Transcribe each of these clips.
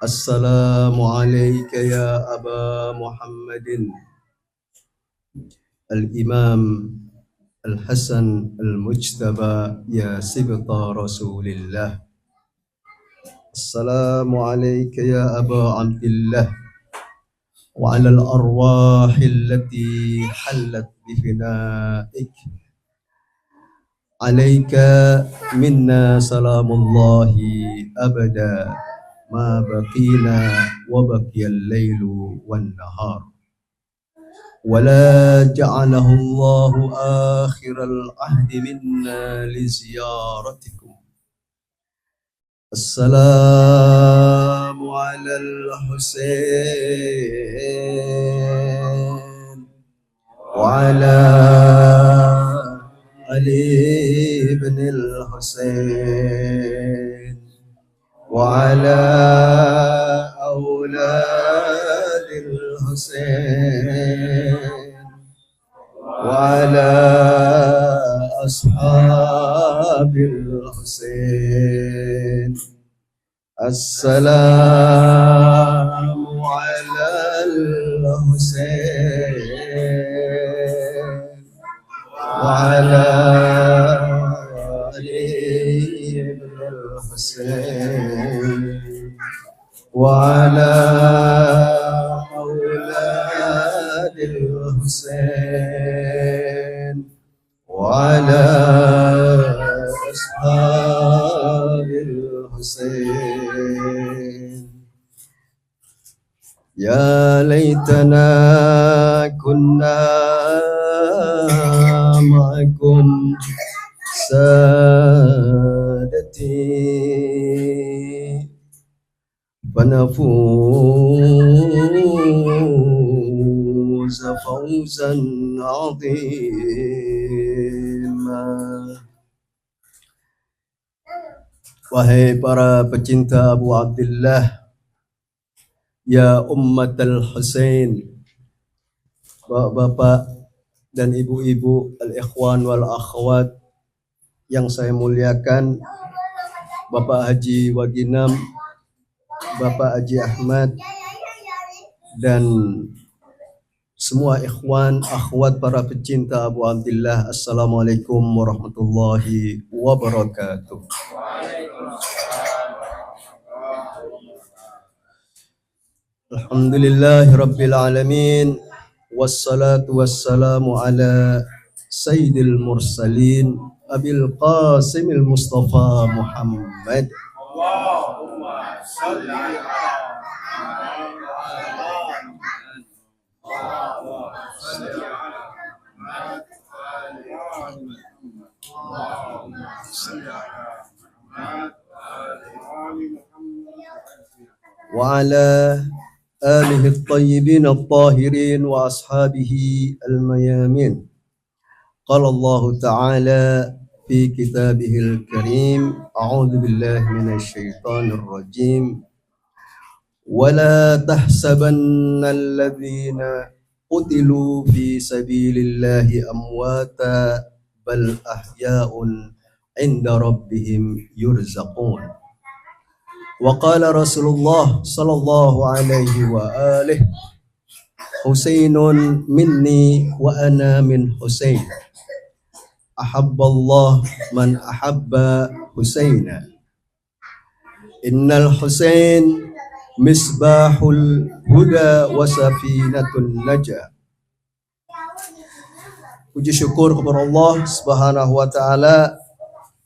السلام عليك يا أبا محمد الإمام الحسن المجتبى يا سبط رسول الله. السلام عليك يا أبا عبد الله وعلى الأرواح التي حلت بفنائك. عليك منا سلام الله أبدا ما بقينا وبقي الليل والنهار، ولا جعله الله آخر العهد منا لزيارتكم. السلام على الحسين وعلى علي بن الحسين وعلى أولاد الحسين وعلى أصحاب الحسين. السلام على الحسين وعلى علي بن الحسين وعلى أولاد الحسين وعلى أصحاب الحسين. يا ليتنا كنا معكم سادتي فنفوز فوزا عظيما. Wahai para pecinta Abu Abdillah, ya ummat al-Husain, bapak-bapak dan ibu-ibu, al-ikhwan wal akhwat yang saya muliakan, Bapak Haji Waginam, Bapak Haji Ahmad, dan semua ikhwan, akhwat, para pecinta Abu Abdillah, Assalamualaikum warahmatullahi wabarakatuh. Alhamdulillahi Rabbil Alamin, wassalatu wassalamu ala Sayyidil Mursalin Abil Qasimil Mustafa Muhammad. Allahumma salli ala wa ala alihi at-tayyibin at-tahirin wa ashabihi al-mayamin. Qala Allah Ta'ala fi kitabihil karim, a'udzu billahi minasy syaithanir rajim. Wala tahsabanna alladhina qutilu fi sabilillahi amwata bal ahya'un 'inda rabbihim yurzaqun. Wa qala Rasulullah sallallahu alaihi wa alihi, Husainun minni wa ana min Husain. Ahabballah man ahabba Husaina. Innal Husain misbahul huda wa safinatun najah. Puji syukur kepada Allah Subhanahu wa taala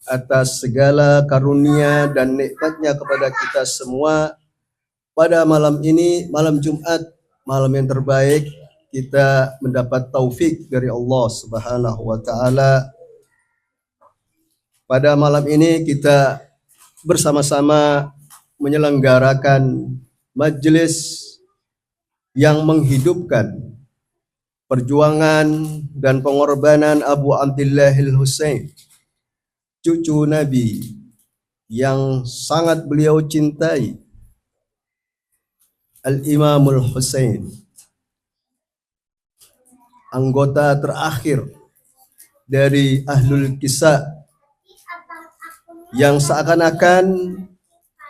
atas segala karunia dan nikmatnya kepada kita semua. Pada malam ini, malam Jumat, malam yang terbaik, kita mendapat taufik dari Allah Subhanahu wa taala. Pada malam ini kita bersama-sama menyelenggarakan majelis yang menghidupkan perjuangan dan pengorbanan Abu Abdillahil Husain, cucu Nabi yang sangat beliau cintai, Al-Imamul Husain, anggota terakhir dari Ahlul Kisah yang seakan-akan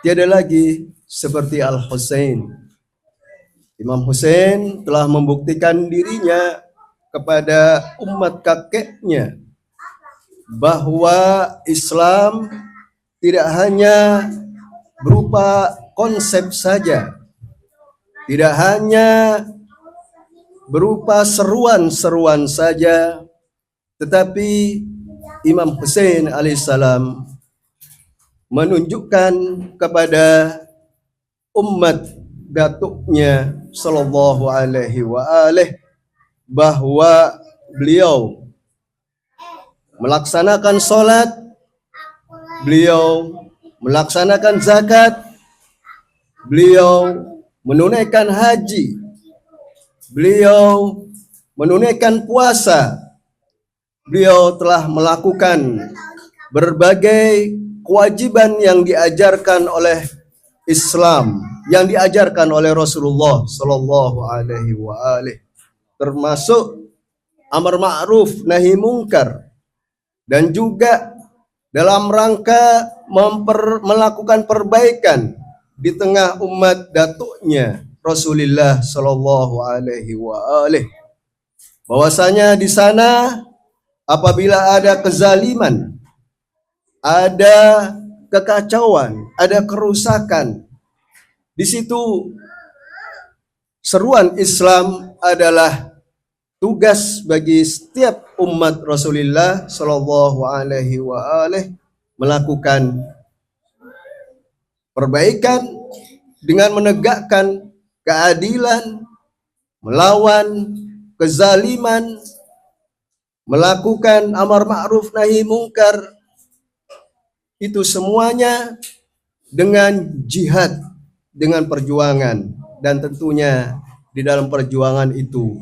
tiada lagi seperti Al-Husain. Imam Husain telah membuktikan dirinya kepada umat kakeknya bahwa Islam tidak hanya berupa konsep saja, tidak hanya berupa seruan-seruan saja, tetapi Imam Husain alaihissalam menunjukkan kepada umat datuknya sallallahu alaihi wa alihi bahwa beliau melaksanakan sholat, beliau melaksanakan zakat, beliau menunaikan haji, beliau menunaikan puasa, beliau telah melakukan berbagai kewajiban yang diajarkan oleh Islam, yang diajarkan oleh Rasulullah Sallallahu Alaihi Wasallam, termasuk amar ma'ruf nahi mungkar, dan juga dalam rangka melakukan perbaikan di tengah umat datuknya Rasulullah Sallallahu Alaihi Wasallam. Bahwasanya di sana apabila ada kezaliman, ada kekacauan, ada kerusakan, di situ seruan Islam adalah tugas bagi setiap umat Rasulullah Shallallahu Alaihi Wasallam melakukan perbaikan dengan menegakkan keadilan, melawan kezaliman, melakukan amar ma'ruf nahi mungkar. Itu semuanya dengan jihad, dengan perjuangan, dan tentunya di dalam perjuangan itu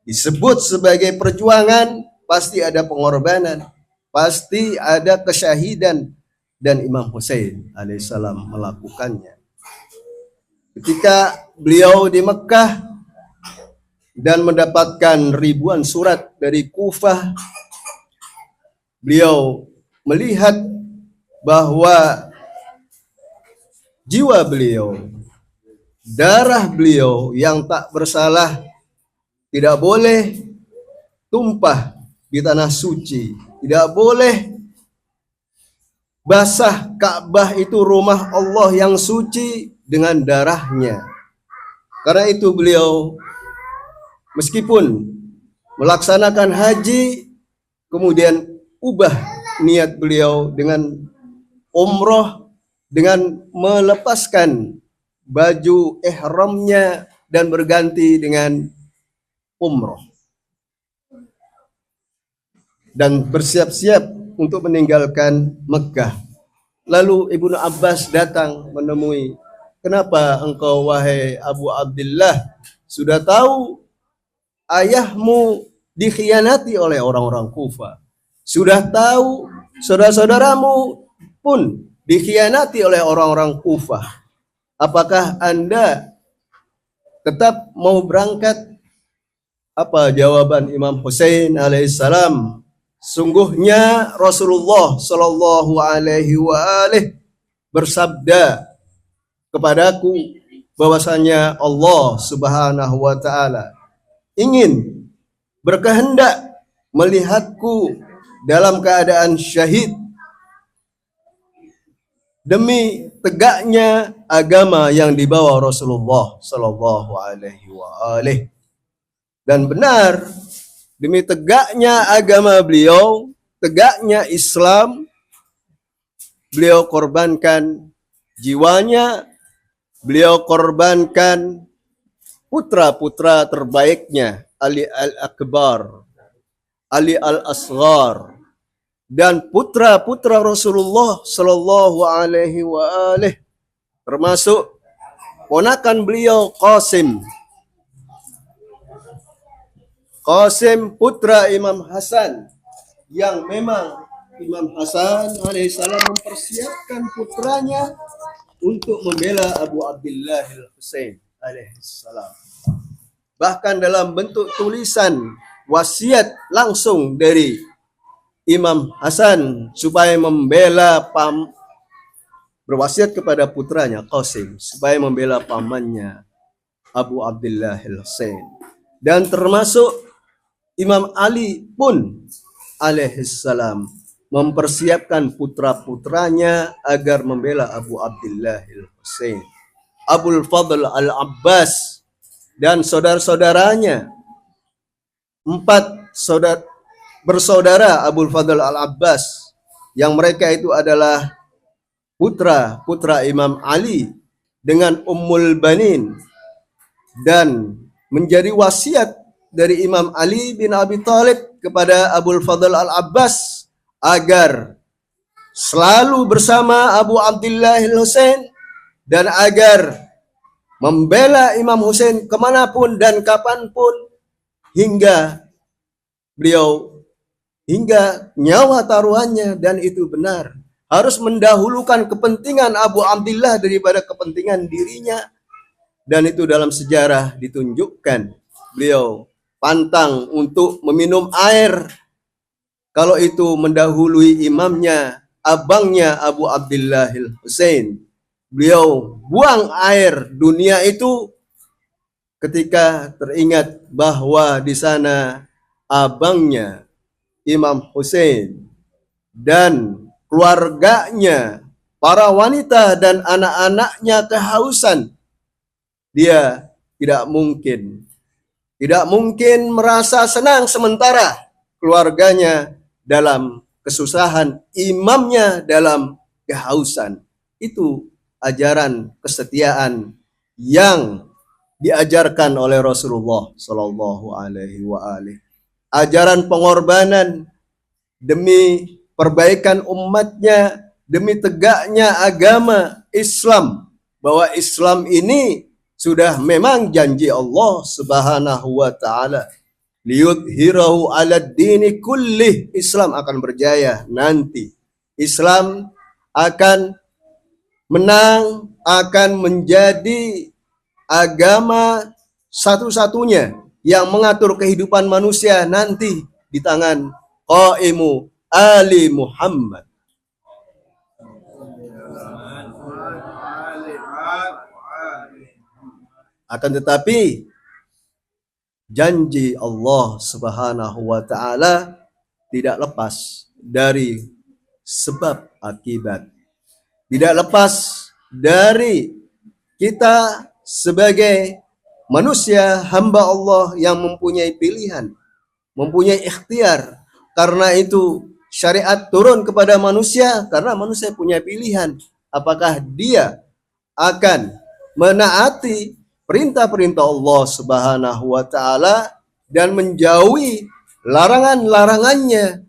disebut sebagai perjuangan, pasti ada pengorbanan, pasti ada kesyahidan, dan Imam Husain alaihissalam melakukannya. Ketika beliau di Mekah dan mendapatkan ribuan surat dari Kufah, beliau melihat bahwa jiwa beliau, darah beliau yang tak bersalah tidak boleh tumpah di tanah suci, tidak boleh basah Ka'bah itu rumah Allah yang suci dengan darahnya. Karena itu beliau meskipun melaksanakan haji, kemudian ubah niat beliau dengan umroh, dengan melepaskan baju ihramnya dan berganti dengan umroh, dan bersiap-siap untuk meninggalkan Mekah. Lalu Ibnu Abbas datang menemui, kenapa engkau wahai Abu Abdullah, sudah tahu ayahmu dikhianati oleh orang-orang Kufah, sudah tahu saudara-saudaramu pun dikhianati oleh orang-orang Kufah, apakah Anda tetap mau berangkat? Apa jawaban Imam Husain alaihissalam? Sungguhnya Rasulullah Shallallahu Alaihi Wasallam bersabda kepadaku bahwasanya Allah Subhanahu Wa Taala ingin berkehendak melihatku dalam keadaan syahid demi tegaknya agama yang dibawa Rasulullah Shallallahu Alaihi Wasallam. Dan benar, demi tegaknya agama beliau, tegaknya Islam, beliau korbankan jiwanya, beliau korbankan putra-putra terbaiknya, Ali Al-Akbar, Ali Al-Asghar, dan putra-putra Rasulullah Sallallahu Alaihi Wasallam, termasuk ponakan beliau Qasim putra Imam Hasan, yang memang Imam Hasan alaihissalam mempersiapkan putranya untuk membela Abu Abdullah Al-Husain alaihissalam. Bahkan dalam bentuk tulisan wasiat langsung dari Imam Hasan supaya membela berwasiat kepada putranya Qasim supaya membela pamannya Abu Abdullah al-Husain. Dan termasuk Imam Ali pun alaihissalam mempersiapkan putra-putranya agar membela Abu Abdullah al-Husain. Abul Fadl al-Abbas dan saudara-saudaranya, 4 bersaudara Abul Fadl al-Abbas, yang mereka itu adalah putra Imam Ali dengan Ummul Banin, dan menjadi wasiat dari Imam Ali bin Abi Thalib kepada Abul Fadl al-Abbas agar selalu bersama Abu Abdullah al-Husain dan agar membela Imam Husain kemanapun dan kapanpun hingga nyawa taruhannya. Dan itu benar, harus mendahulukan kepentingan Abu Abdullah daripada kepentingan dirinya. Dan itu dalam sejarah ditunjukkan, beliau pantang untuk meminum air kalau itu mendahului imamnya, abangnya Abu Abdullah al-Husain. Beliau buang air dunia itu ketika teringat bahwa di sana abangnya Imam Husain dan keluarganya, para wanita dan anak-anaknya kehausan. Dia tidak mungkin merasa senang sementara keluarganya dalam kesusahan, imamnya dalam kehausan. Itu ajaran kesetiaan yang diajarkan oleh Rasulullah Shallallahu Alaihi Wasallam. Ajaran pengorbanan demi perbaikan umatnya, demi tegaknya agama Islam, bahwa Islam ini sudah memang janji Allah Subhanahu wa taala, liyudhhirahu 'alad dini kullih. Islam akan berjaya nanti. Islam akan menang, akan menjadi agama satu-satunya yang mengatur kehidupan manusia nanti di tangan qaimu Ali Muhammad. Akan tetapi janji Allah Subhanahu wa taala tidak lepas dari sebab akibat. Tidak lepas dari kita sebagai manusia hamba Allah yang mempunyai pilihan, mempunyai ikhtiar. Karena itu syariat turun kepada manusia karena manusia punya pilihan. Apakah dia akan menaati perintah-perintah Allah Subhanahu wa taala dan menjauhi larangan-larangannya,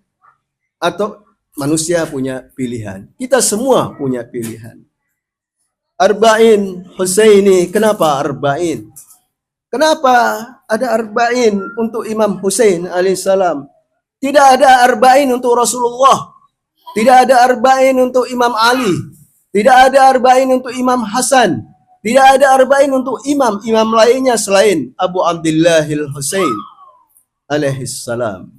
atau manusia punya pilihan. Kita semua punya pilihan. Arba'in Husaini, kenapa arba'in? Kenapa ada arba'in untuk Imam Husain alaihissalam? Tidak ada arba'in untuk Rasulullah. Tidak ada arba'in untuk Imam Ali. Tidak ada arba'in untuk Imam Hasan. Tidak ada arba'in untuk imam-imam lainnya selain Abu Abdullah al-Husain alaihissalam.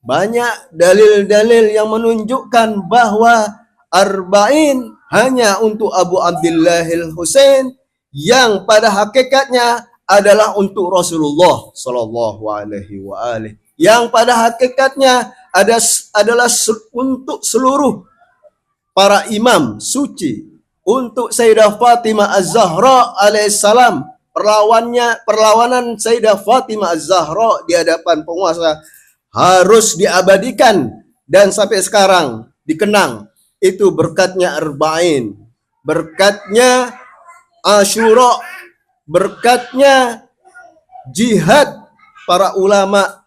Banyak dalil-dalil yang menunjukkan bahwa arba'in hanya untuk Abu Abdullah al-Husain yang pada hakikatnya adalah untuk Rasulullah Shallallahu Alaihi Wasallam, yang pada hakikatnya adalah untuk seluruh para imam suci, untuk Sayyidah Fatimah Az-Zahra alaihissalam. Perlawanan Sayyidah Fatimah Az-Zahra di hadapan penguasa harus diabadikan dan sampai sekarang dikenang. Itu berkatnya arba'in, berkatnya Asyura, berkatnya jihad para ulama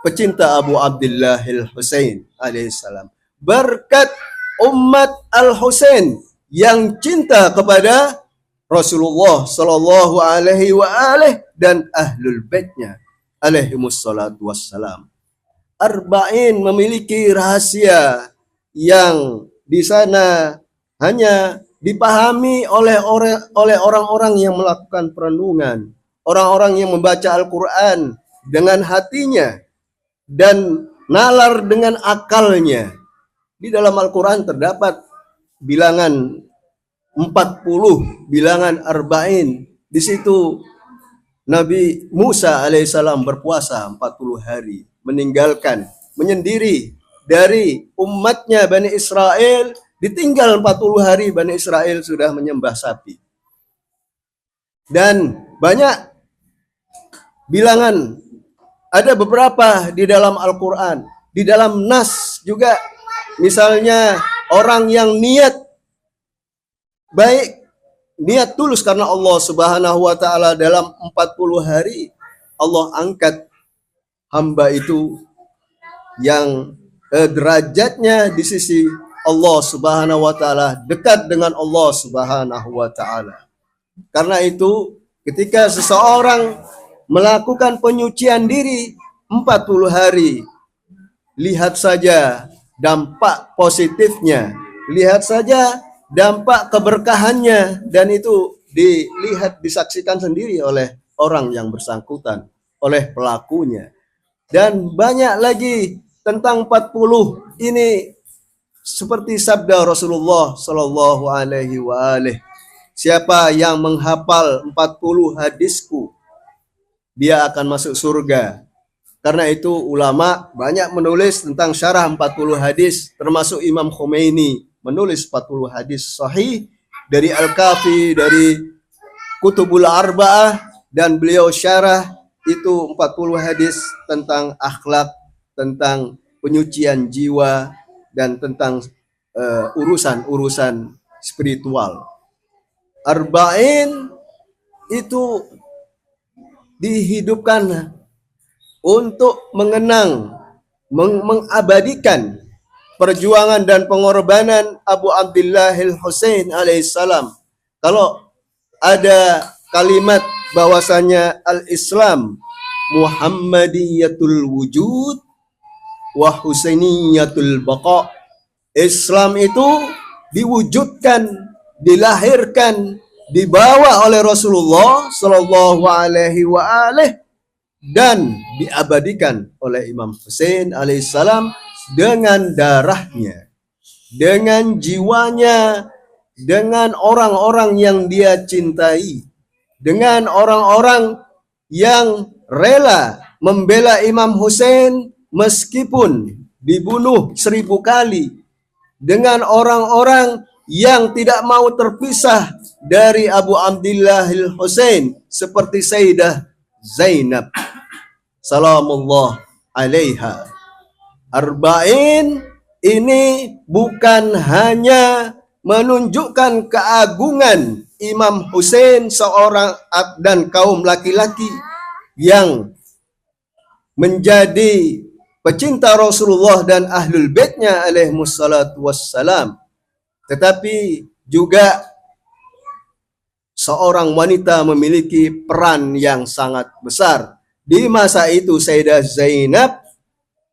pecinta Abu Abdullah al-Husain alaihissalam, berkat umat al-Husain yang cinta kepada Rasulullah Sallallahu Alaihi Wasallam dan ahlul baitnya alaihimus salatu wassalam. Arba'in memiliki rahasia yang di sana hanya dipahami oleh orang-orang yang melakukan perenungan, orang-orang yang membaca Al-Quran dengan hatinya dan nalar dengan akalnya. Di dalam Al-Quran terdapat bilangan 40 bilangan arba'in. Di situ Nabi Musa alaihissalam berpuasa 40 hari, menyendiri dari umatnya Bani Israel, ditinggal 40 hari Bani Israel sudah menyembah sapi. Dan banyak bilangan, ada beberapa di dalam Al-Quran, di dalam Nas juga, misalnya orang yang niat baik, niat tulus karena Allah Subhanahu wa taala, dalam 40 hari Allah angkat hamba itu yang derajatnya di sisi Allah Subhanahu wa taala dekat dengan Allah Subhanahu wa taala. Karena itu ketika seseorang melakukan penyucian diri 40 hari, lihat saja dampak positifnya, lihat saja dampak keberkahannya, dan itu dilihat, disaksikan sendiri oleh orang yang bersangkutan, oleh pelakunya. Dan banyak lagi tentang 40 ini, seperti sabda Rasulullah Shallallahu Alaihi Wasallam, siapa yang menghafal 40 hadisku, dia akan masuk surga. Karena itu ulama banyak menulis tentang syarah 40 hadis, termasuk Imam Khomeini menulis 40 hadis sahih dari Al-Kafi, dari Kutubul Arba'ah, dan beliau syarah itu 40 hadis tentang akhlak, tentang penyucian jiwa, dan tentang urusan-urusan spiritual. Arba'in itu dihidupkan untuk mengenang, mengabadikan perjuangan dan pengorbanan Abu Abdillah al-Husain alaihissalam. Kalau ada kalimat bahwasanya al-Islam Muhammadiyatul wujud wa Husainiyatul baqa. Islam itu diwujudkan, dilahirkan, dibawa oleh Rasulullah Shallallahu Alaihi Wasallam, dan diabadikan oleh Imam Husain alaihissalam dengan darahnya, dengan jiwanya, dengan orang-orang yang dia cintai, dengan orang-orang yang rela membela Imam Husain meskipun dibunuh 1000 kali, dengan orang-orang yang tidak mau terpisah dari Abu Abdillah al-Husain seperti Sayyidah Zainab salamullah alaiha. Arba'in ini bukan hanya menunjukkan keagungan Imam Husain seorang dan kaum laki-laki yang menjadi pecinta Rasulullah dan ahlul baitnya alaihimussalatu wassalam, tetapi juga seorang wanita memiliki peran yang sangat besar. Di masa itu Sayyidah Zainab,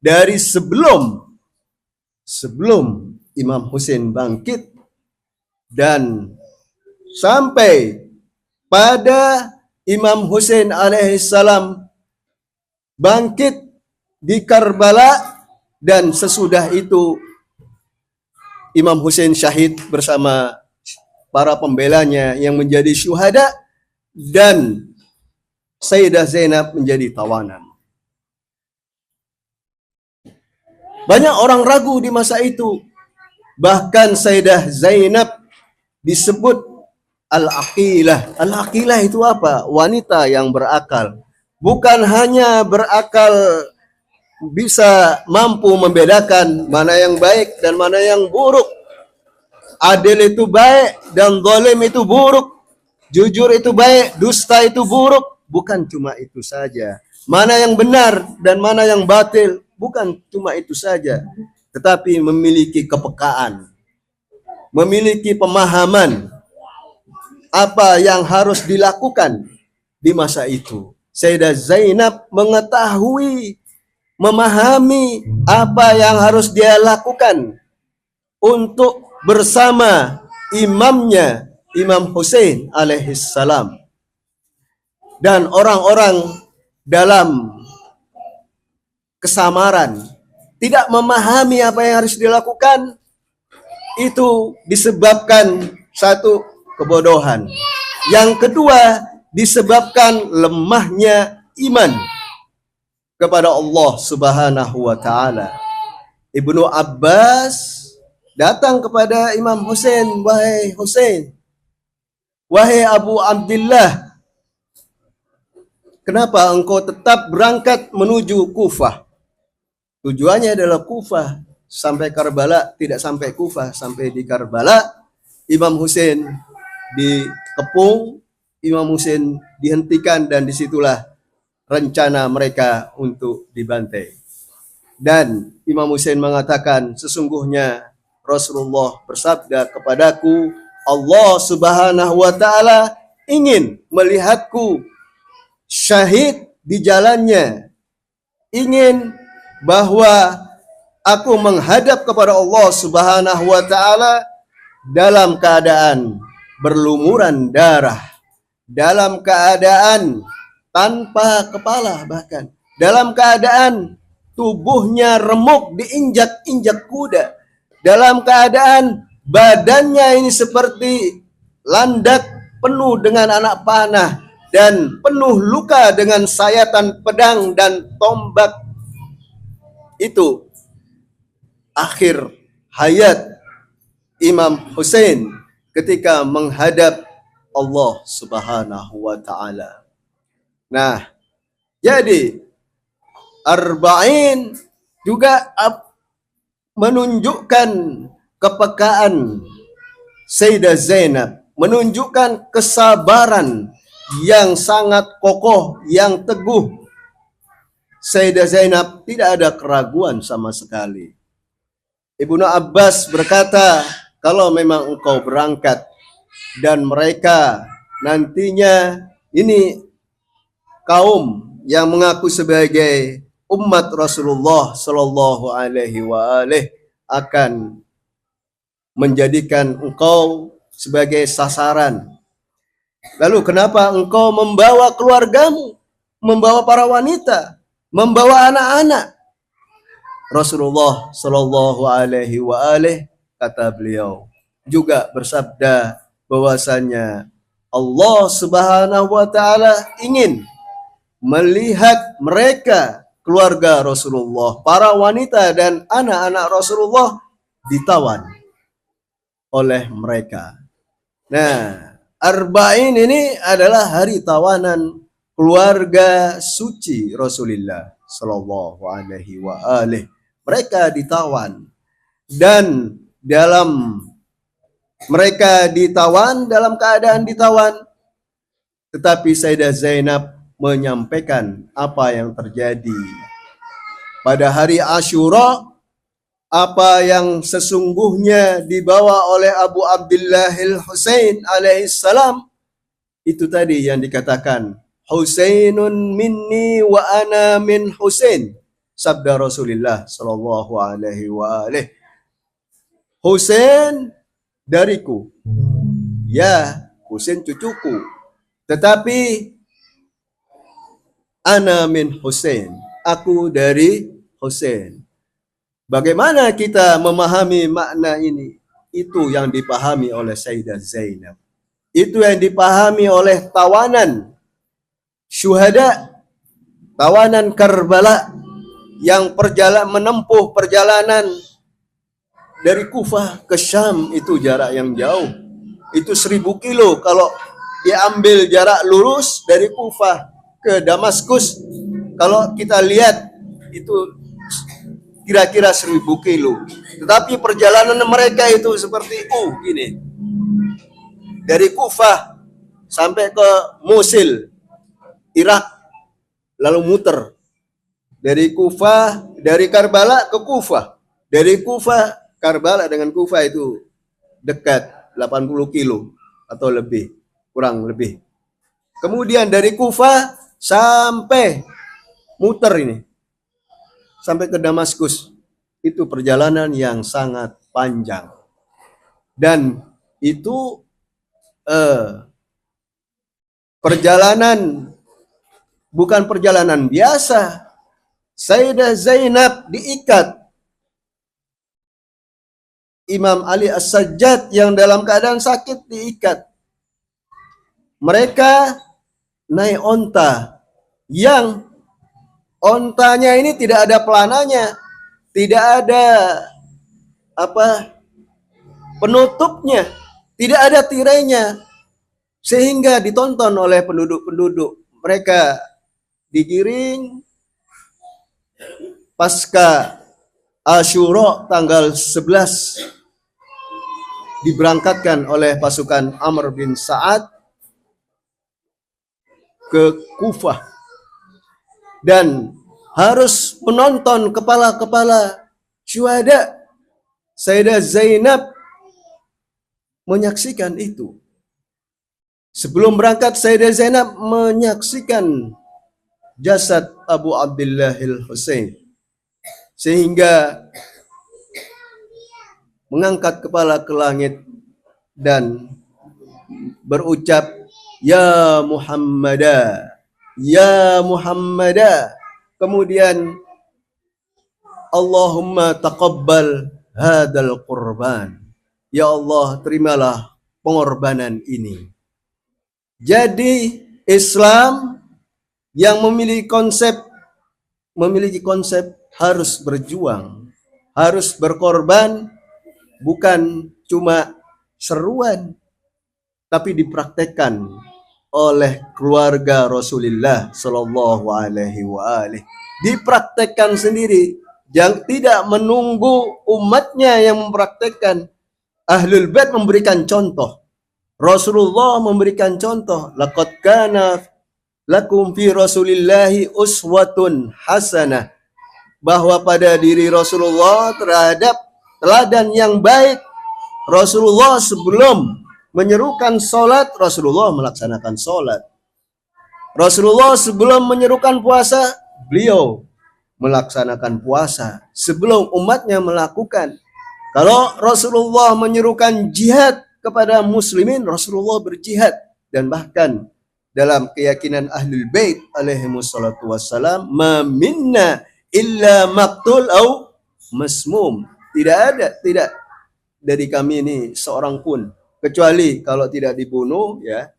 dari sebelum Imam Husain bangkit dan sampai pada Imam Husain alaihissalam bangkit di Karbala, dan sesudah itu Imam Husain syahid bersama para pembelanya yang menjadi syuhada, dan Sayyidah Zainab menjadi tawanan. Banyak orang ragu di masa itu. Bahkan Sayyidah Zainab disebut al-aqilah. Al-aqilah itu apa? Wanita yang berakal. Bukan hanya berakal, bisa mampu membedakan mana yang baik dan mana yang buruk. Adil itu baik dan zalim itu buruk. Jujur itu baik, dusta itu buruk. Bukan cuma itu saja. Mana yang benar dan mana yang batil, bukan cuma itu saja. Tetapi memiliki kepekaan, memiliki pemahaman apa yang harus dilakukan di masa itu. Sayyidah Zainab mengetahui, memahami apa yang harus dia lakukan untuk bersama imamnya, Imam Husain alaihissalam. Dan orang-orang dalam kesamaran tidak memahami apa yang harus dilakukan, itu disebabkan satu, kebodohan. Yang kedua, disebabkan lemahnya iman kepada Allah Subhanahu wa taala. Ibnu Abbas datang kepada Imam Husain, "Wahai Husain, wahai Abu Abdullah, kenapa engkau tetap berangkat menuju Kufah?" Tujuannya adalah Kufah. Sampai Karbala, tidak sampai Kufah, sampai di Karbala Imam Husain dikepung, Imam Husain dihentikan, dan disitulah rencana mereka untuk dibantai. Dan Imam Husain mengatakan, sesungguhnya Rasulullah bersabda kepadaku, Allah Subhanahu wa taala ingin melihatku syahid di jalannya, ingin bahwa aku menghadap kepada Allah Subhanahu wa taala dalam keadaan berlumuran darah, dalam keadaan tanpa kepala, bahkan dalam keadaan tubuhnya remuk diinjak-injak kuda, dalam keadaan badannya ini seperti landak penuh dengan anak panah dan penuh luka dengan sayatan pedang dan tombak. Itu akhir hayat Imam Husain ketika menghadap Allah Subhanahu wa taala. Nah, jadi Arba'in juga menunjukkan kepekaan Sayyidah Zainab, menunjukkan kesabaran yang sangat kokoh, yang teguh. Sayyidah Zainab tidak ada keraguan sama sekali. Ibnu Abbas berkata, kalau memang engkau berangkat dan mereka nantinya ini kaum yang mengaku sebagai umat Rasulullah Shallallahu Alaihi Wasallam akan menjadikan engkau sebagai sasaran. Lalu kenapa engkau membawa keluargamu, membawa para wanita, membawa anak-anak? Rasulullah Shallallahu Alaihi Wasallam, kata beliau, juga bersabda bahwasanya Allah Subhanahu wa taala ingin melihat mereka, keluarga Rasulullah, para wanita dan anak-anak Rasulullah ditawan oleh mereka. Nah, Arba'in ini adalah hari tawanan keluarga suci Rasulullah Sallallahu Alaihi Wasallam. Mereka ditawan, dan dalam mereka ditawan, dalam keadaan ditawan, tetapi Sayyidah Zainab menyampaikan apa yang terjadi pada hari Asyura, apa yang sesungguhnya dibawa oleh Abu Abdullah Husain alaihissalam. Itu tadi yang dikatakan, Husainun minni wa ana min Husain, sabda Rasulullah sallallahu alaihi wasallam. Husain dariku, ya Husain cucuku, tetapi ana min Husain, aku dari Husain. Bagaimana kita memahami makna ini? Itu yang dipahami oleh Sayyidah Zainab. Itu yang dipahami oleh tawanan syuhada, tawanan Karbala yang menempuh perjalanan dari Kufah ke Syam. Itu jarak yang jauh. Itu 1000 kilo kalau diambil jarak lurus dari Kufah ke Damaskus. Kalau kita lihat itu kira-kira 1000 kilo. Tetapi perjalanan mereka itu seperti gini. Dari Kufah sampai ke Mosul, Irak, lalu muter. Dari Kufah, dari Karbala ke Kufah. Dari Kufah, Karbala dengan Kufah itu dekat, 80 kilo atau lebih, kurang lebih. Kemudian dari Kufah sampai muter ini, sampai ke Damaskus. Itu perjalanan yang sangat panjang. Dan itu perjalanan, bukan perjalanan biasa. Sayyidah Zainab diikat. Imam Ali As-Sajjad yang dalam keadaan sakit diikat. mereka naik onta yang ontanya ini tidak ada pelananya, tidak ada penutupnya, tidak ada tirainya, sehingga ditonton oleh penduduk-penduduk. Mereka digiring pasca Asyura tanggal 11 diberangkatkan oleh pasukan Amr bin Sa'ad ke Kufah dan harus menonton kepala-kepala syuhada. Sayyidah Zainab menyaksikan itu. Sebelum berangkat, Sayyidah Zainab menyaksikan jasad Abu Abdillahil Husain, sehingga mengangkat kepala ke langit dan berucap, Ya Muhammadah, Ya Muhammadah. Kemudian Allahumma taqabbal hadal qurban. Ya Allah, terimalah pengorbanan ini. Jadi Islam yang memiliki konsep harus berjuang, harus berkorban, bukan cuma seruan, tapi dipraktekkan oleh keluarga Rasulullah Shallallahu Alaihi Wasallam. Dipraktekkan sendiri, yang tidak menunggu umatnya yang mempraktekkan. Ahlul Bait memberikan contoh, Rasulullah memberikan contoh. Laqad kana lakum fi Rasulillahi uswatun hasanah, bahwa pada diri Rasulullah terhadap teladan yang baik. Rasulullah sebelum menyerukan sholat, Rasulullah melaksanakan sholat. Rasulullah sebelum menyerukan puasa, beliau melaksanakan puasa sebelum umatnya melakukan. Kalau Rasulullah menyerukan jihad kepada muslimin, Rasulullah berjihad. Dan bahkan dalam keyakinan Ahlul Bait alaihimussalatu wassalam, ma minna illa maqtul au masmum. Tidak dari kami ini seorang pun kecuali kalau tidak dibunuh, ya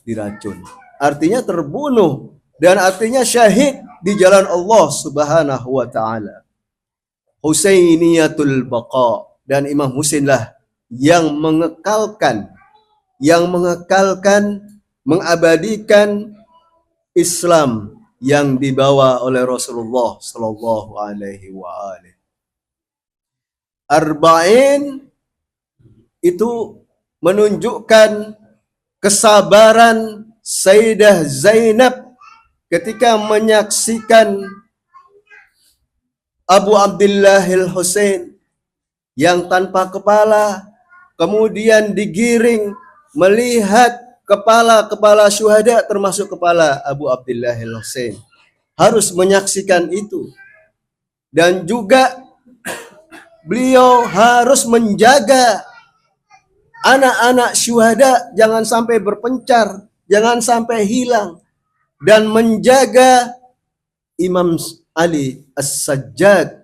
diracun. Artinya terbunuh, dan artinya syahid di jalan Allah Subhanahu wa taala. Husainiyatul baqa, dan Imam Husainlah yang mengekalkan, mengabadikan Islam yang dibawa oleh Rasulullah sallallahu alaihi wasallam. Arba'in itu menunjukkan kesabaran Sayyidah Zainab ketika menyaksikan Abu Abdillahil Husain yang tanpa kepala, kemudian digiring melihat kepala-kepala syuhada, termasuk kepala Abu Abdillahil Husain. Harus menyaksikan itu. Dan juga beliau harus menjaga anak-anak syuhada jangan sampai berpencar, jangan sampai hilang, dan menjaga Imam Ali As-Sajjad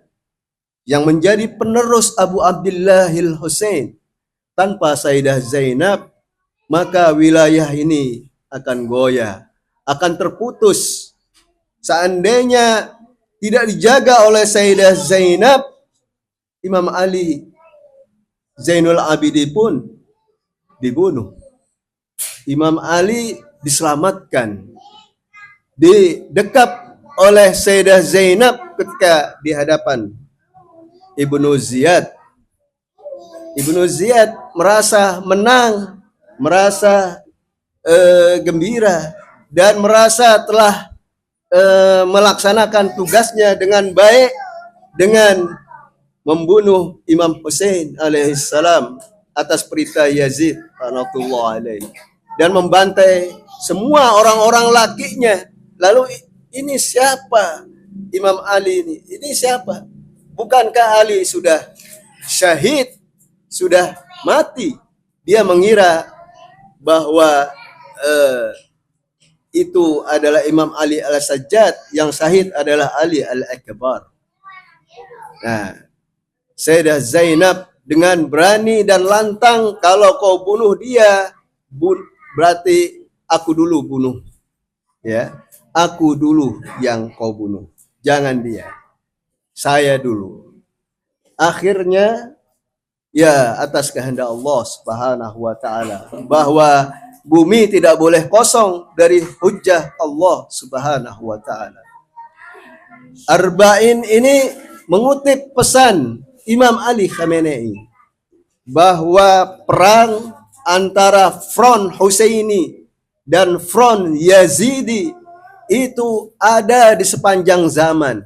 yang menjadi penerus Abu Abdillahil Husain. Tanpa Sayyidah Zainab, maka wilayah ini akan goyah, akan terputus. Seandainya tidak dijaga oleh Sayyidah Zainab, Imam Ali Zainul Abidin pun dibunuh. Imam Ali diselamatkan, didekap oleh Sayyidah Zainab ketika di hadapan Ibnu Ziyad. Ibnu Ziyad merasa menang, merasa gembira, dan merasa telah melaksanakan tugasnya dengan baik dengan membunuh Imam Husain alaihissalam atas perintah Yazid radhiyallahu alaihi, dan membantai semua orang-orang lakinya. Lalu ini siapa Imam Ali ini? Ini siapa? Bukankah Ali sudah syahid, sudah mati? Dia mengira bahwa itu adalah Imam Ali Al-Sajjad, yang syahid adalah Ali Al-Akbar. Nah, Sayyidah Zainab dengan berani dan lantang, kalau kau bunuh dia, berarti aku dulu bunuh. Ya, aku dulu yang kau bunuh. Jangan dia. Saya dulu. Akhirnya ya atas kehendak Allah Subhanahu wa taala bahwa bumi tidak boleh kosong dari hujjah Allah Subhanahu wa taala. Arba'in ini mengutip pesan Imam Ali Khamenei bahwa perang antara front Husaini dan front Yazidi itu ada di sepanjang zaman.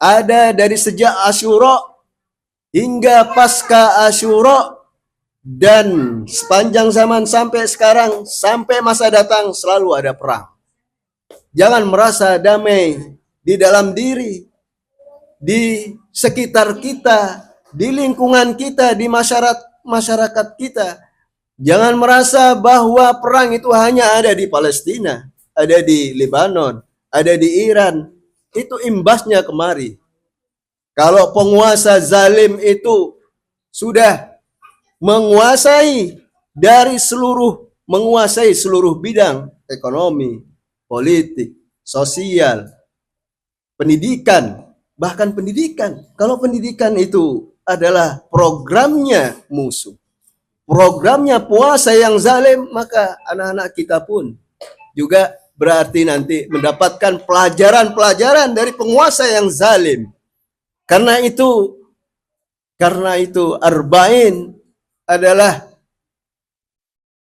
Ada dari sejak Asyura hingga pasca Asyura, dan sepanjang zaman sampai sekarang, sampai masa datang selalu ada perang. Jangan merasa damai di dalam diri, di sekitar kita, di lingkungan kita, di masyarakat kita. Jangan merasa bahwa perang itu hanya ada di Palestina, ada di Lebanon, ada di Iran. Itu imbasnya kemari. Kalau penguasa zalim itu sudah menguasai seluruh bidang ekonomi, politik, sosial, pendidikan, bahkan pendidikan. Kalau pendidikan itu adalah programnya musuh, programnya puasa yang zalim, maka anak-anak kita pun juga berarti nanti mendapatkan pelajaran-pelajaran dari penguasa yang zalim. Karena itu arba'in adalah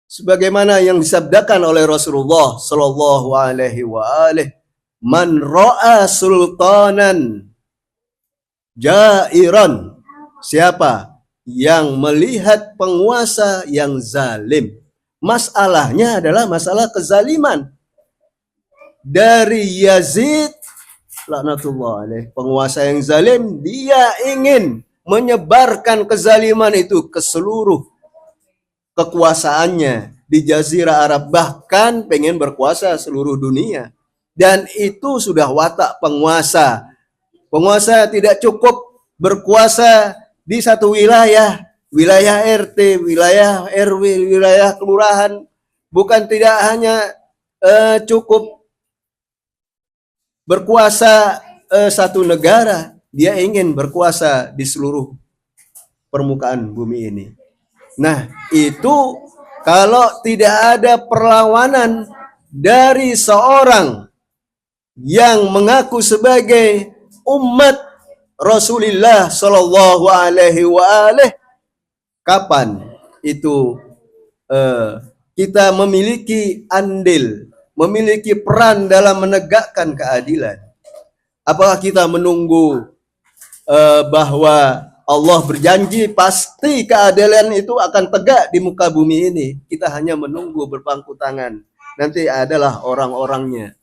sebagaimana yang disabdakan oleh Rasulullah sallallahu alaihi wasallam, man ra'a sultanan jairan, siapa yang melihat penguasa yang zalim. Masalahnya adalah masalah kezaliman dari Yazid laknatullah alaih, penguasa yang zalim. Dia ingin menyebarkan kezaliman itu ke seluruh kekuasaannya di Jazirah Arab, bahkan pengen berkuasa seluruh dunia. Dan itu sudah watak penguasa. Penguasa tidak cukup berkuasa di satu wilayah, wilayah RT, wilayah RW, wilayah kelurahan. Bukan tidak hanya cukup berkuasa satu negara, dia ingin berkuasa di seluruh permukaan bumi ini. Nah, itu kalau tidak ada perlawanan dari seorang yang mengaku sebagai umat Rasulullah Shallallahu Alaihi Wasallam, kapan itu kita memiliki andil, memiliki peran dalam menegakkan keadilan? Apakah kita menunggu bahwa Allah berjanji pasti keadilan itu akan tegak di muka bumi ini? Kita hanya menunggu berpangku tangan. Nanti adalah orang-orangnya.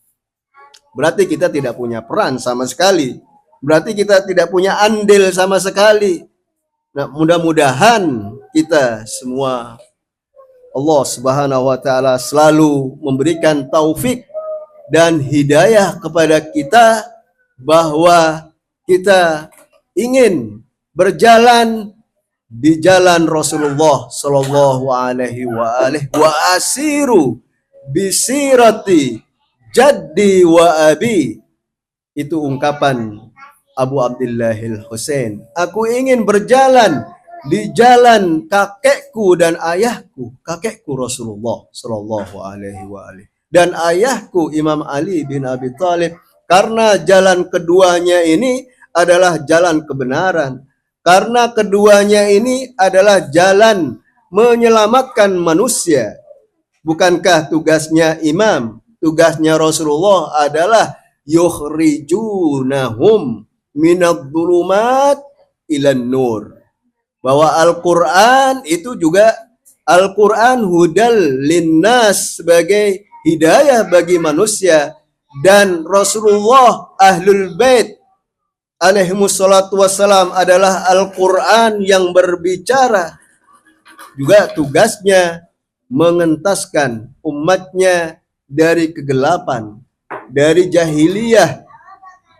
Berarti kita tidak punya peran sama sekali. Berarti kita tidak punya andil sama sekali. Nah, mudah-mudahan kita semua, Allah Subhanahu wa taala selalu memberikan taufik dan hidayah kepada kita bahwa kita ingin berjalan di jalan Rasulullah sallallahu alaihi wa asiru bisirati jaddi wa abi. Itu ungkapan Abu Abdillahil Husain. Aku ingin berjalan di jalan kakekku dan ayahku. Kakekku Rasulullah sallallahu alaihi wa dan ayahku Imam Ali bin Abi Thalib, karena jalan keduanya ini adalah jalan kebenaran. Karena keduanya ini adalah jalan menyelamatkan manusia. Bukankah tugasnya imam, tugasnya Rasulullah adalah yukhrijunahum minadh-dhulumat ilan nur. Bahwa Al-Quran itu juga Al-Quran hudal linnas, sebagai hidayah bagi manusia. Dan Rasulullah Ahlul Bait alaihimussalatu wassalam adalah Al-Quran yang berbicara. Juga tugasnya mengentaskan umatnya dari kegelapan, dari jahiliyah,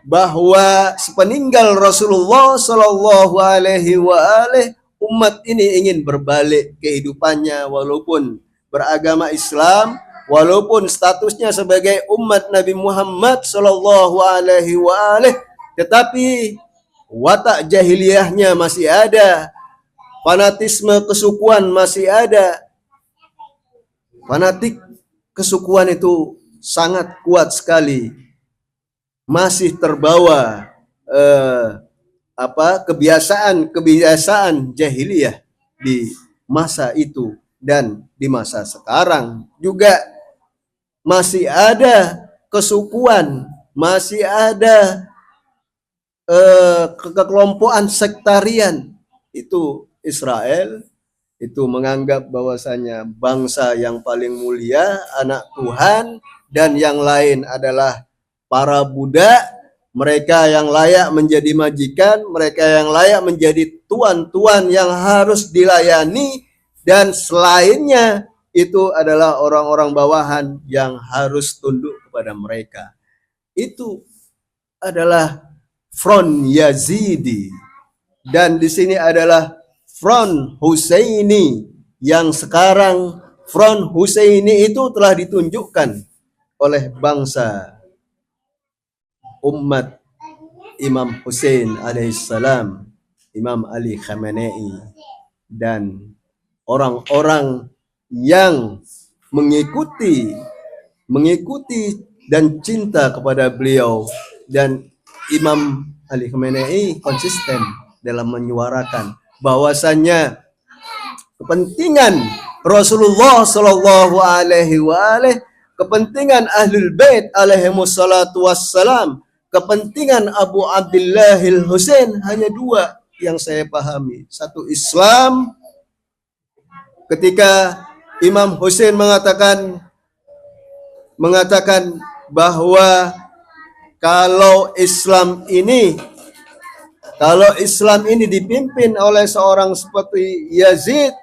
bahwa sepeninggal Rasulullah Shallallahu Alaihi Wasallam umat ini ingin berbalik kehidupannya, walaupun beragama Islam, walaupun statusnya sebagai umat Nabi Muhammad Sallallahu Alaihi Wasallam, tetapi watak jahiliyahnya masih ada, fanatisme kesukuan masih ada. Fanatik kesukuan itu sangat kuat sekali, masih terbawa kebiasaan jahiliyah di masa itu, dan di masa sekarang juga masih ada kesukuan, masih ada kekelompokan sektarian. Itu Israel itu menganggap bahwasanya bangsa yang paling mulia, anak Tuhan, dan yang lain adalah para budak, mereka yang layak menjadi majikan, mereka yang layak menjadi tuan-tuan yang harus dilayani, dan selainnya itu adalah orang-orang bawahan yang harus tunduk kepada mereka. Itu adalah front Yazidi, dan di sini adalah front Husaini, yang sekarang front Husaini itu telah ditunjukkan oleh bangsa umat Imam Hussein alaihissalam, Imam Ali Khamenei, dan orang-orang yang mengikuti dan cinta kepada beliau. Dan Imam Ali Khamenei konsisten dalam menyuarakan bahwasannya kepentingan Rasulullah Sallallahu Alaihi Wasallam, kepentingan Ahlul Bait alaihi wassalatu wassalam, kepentingan Abu Abdillahil Husain hanya dua yang saya pahami. Satu, Islam. Ketika Imam Husain mengatakan bahwa kalau Islam ini dipimpin oleh seorang seperti Yazid,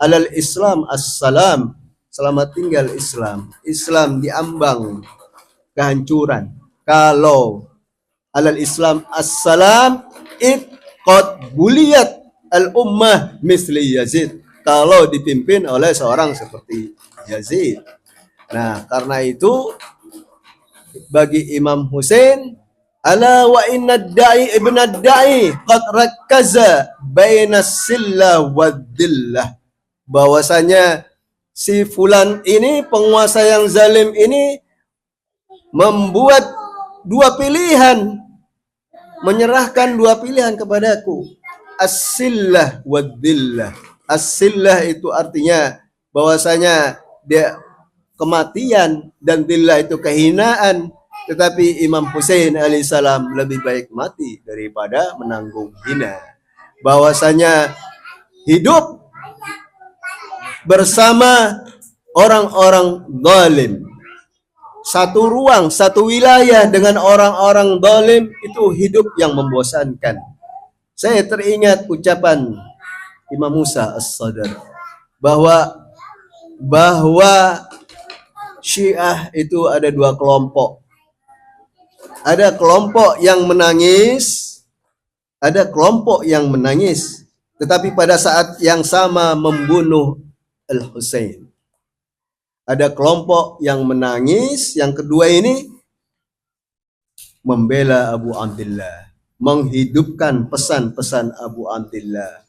alal Islam assalam, selamat tinggal Islam. Islam diambang kehancuran. Kalau alal Islam assalam, qad buliyat al ummah misli Yazid. Kalau dipimpin oleh seorang seperti Yazid. Nah, karena itu bagi Imam Husain, ala wa inna da'i ibn ad-da'i qad rakkaza baina sillah wa dhillah, bahwasanya si fulan ini, penguasa yang zalim ini, membuat dua pilihan, menyerahkan dua pilihan kepadaku, as-sillah wa dhillah. As-sillah itu artinya bahwasanya dia kematian, dan dhillah itu kehinaan. Tetapi Imam Hussein alaihissalam lebih baik mati daripada menanggung hina. Bahwasanya hidup bersama orang-orang zalim, satu ruang, satu wilayah dengan orang-orang zalim, itu hidup yang membosankan. Saya teringat ucapan Imam Musa As-Sadr bahwa Syiah itu ada dua kelompok. Ada kelompok yang menangis, ada kelompok yang menangis, tetapi pada saat yang sama membunuh Al-Husain. Ada kelompok yang menangis, yang kedua ini membela Abu Abdillah, menghidupkan pesan-pesan Abu Abdillah,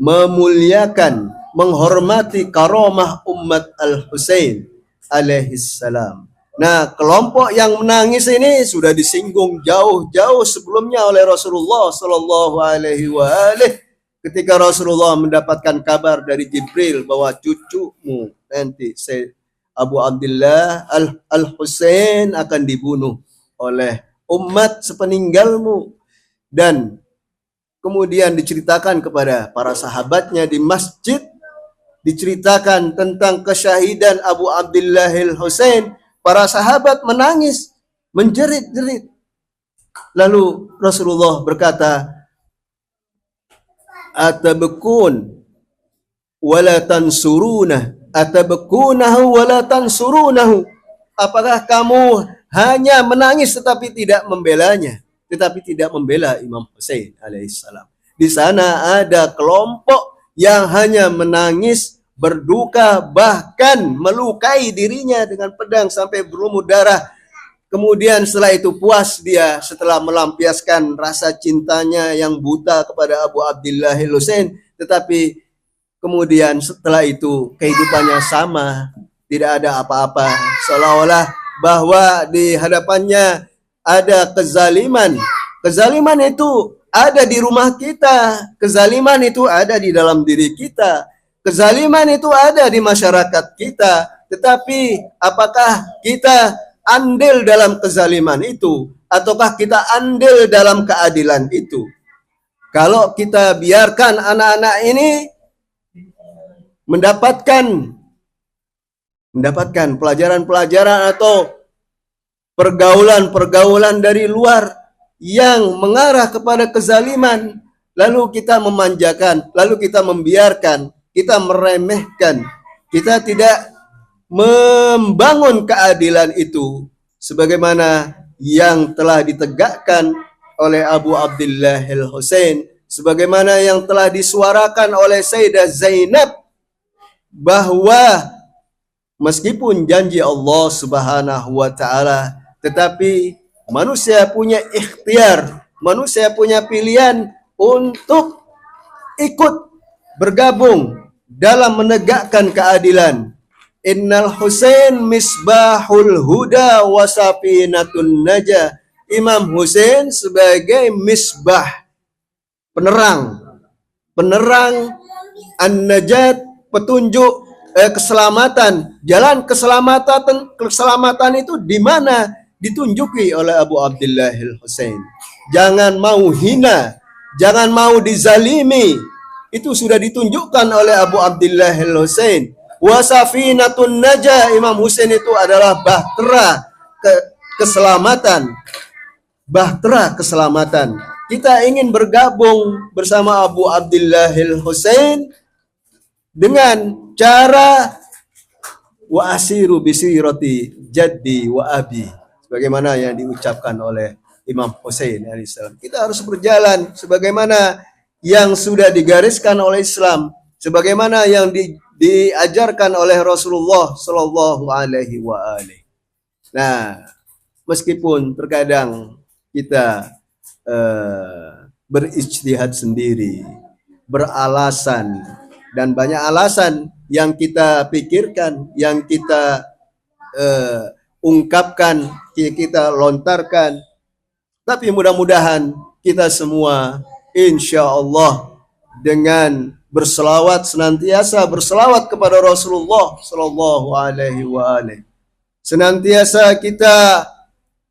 memuliakan, menghormati karamah umat Al-Husain alaihissalam. Nah, kelompok yang menangis ini sudah disinggung jauh-jauh sebelumnya oleh Rasulullah Sallallahu Alaihi Wasallam, ketika Rasulullah mendapatkan kabar dari Jibril bahwa cucumu nanti Abu Abdillah Al-Husain akan dibunuh oleh umat sepeninggalmu. Dan kemudian diceritakan kepada para sahabatnya di masjid, diceritakan tentang kesyahidan Abu Abdillahil Husain. Para sahabat menangis, menjerit-jerit. Lalu Rasulullah berkata, atabkun wala tansurunah, atabkunahu wala tansurunahu. Apakah kamu hanya menangis tetapi tidak membelanya, tetapi tidak membela Imam Husain alaihissalam? Di sana ada kelompok yang hanya menangis, berduka, bahkan melukai dirinya dengan pedang sampai berlumur darah. Kemudian setelah itu puas dia setelah melampiaskan rasa cintanya yang buta kepada Abu Abdillah Husain, tetapi kemudian setelah itu kehidupannya sama, tidak ada apa-apa, seolah-olah bahwa di hadapannya ada kezaliman. Kezaliman itu ada di rumah kita, kezaliman itu ada di dalam diri kita, kezaliman itu ada di masyarakat kita. Tetapi apakah kita andil dalam kezaliman itu, ataukah kita andil dalam keadilan itu? Kalau kita biarkan anak-anak ini mendapatkan pelajaran-pelajaran atau pergaulan-pergaulan dari luar yang mengarah kepada kezaliman, lalu kita memanjakan, lalu kita membiarkan, kita meremehkan, kita tidak membangun keadilan itu sebagaimana yang telah ditegakkan oleh Abu Abdillah Husain, sebagaimana yang telah disuarakan oleh Sayyidah Zainab, bahwa meskipun janji Allah Subhanahu wa taala, tetapi manusia punya ikhtiar, manusia punya pilihan untuk ikut bergabung dalam menegakkan keadilan. Innal Husain misbahul huda wa safinatun najah. Imam Husain sebagai misbah, penerang an-najat, petunjuk keselamatan. Jalan keselamatan itu di mana? Ditunjuki oleh Abu Abdillah Husain. Jangan mau hina, jangan mau dizalimi. Itu sudah ditunjukkan oleh Abu Abdillah Husain. Wasafinatun najah, Imam Husain itu adalah bahtera keselamatan. Bahtera keselamatan. Kita ingin bergabung bersama Abu Abdillah Husain dengan cara wa asiru bisirati jaddi wa abi, sebagaimana yang diucapkan oleh Imam Husain alaihissalam. Kita harus berjalan sebagaimana yang sudah digariskan oleh Islam, sebagaimana yang diajarkan oleh Rasulullah Shallallahu Alaihi Wasallam. Nah, meskipun terkadang kita berijtihad sendiri, beralasan, dan banyak alasan yang kita pikirkan, yang kita ungkapkan, kita lontarkan, tapi mudah-mudahan kita semua insya Allah dengan berselawat, senantiasa berselawat kepada Rasulullah Sallallahu Alaihi Wasallam, senantiasa kita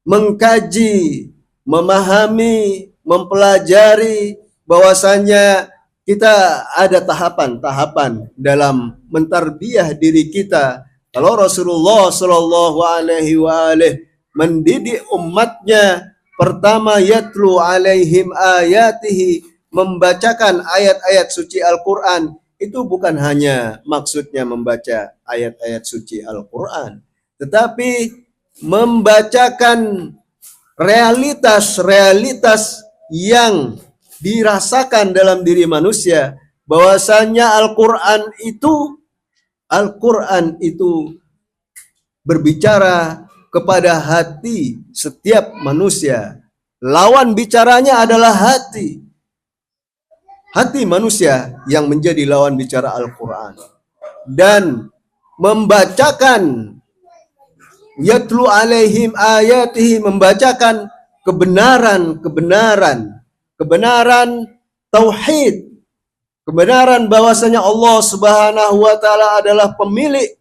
mengkaji, memahami, mempelajari bahwasanya kita ada tahapan-tahapan dalam mentarbiyah diri kita. Kalau Rasulullah Sallallahu Alaihi Wasallam mendidik umatnya, pertama yatlu alaihim ayatihi, membacakan ayat-ayat suci Al-Quran. Itu bukan hanya maksudnya membaca ayat-ayat suci Al-Quran, tetapi membacakan realitas-realitas yang dirasakan dalam diri manusia, bahwasanya Al-Quran itu berbicara kepada hati setiap manusia. Lawan bicaranya adalah hati manusia yang menjadi lawan bicara Al-Quran. Dan membacakan yatlu alaihim ayatihi, membacakan kebenaran tauhid, kebenaran bahwasanya Allah Subhanahu wa taala adalah pemilik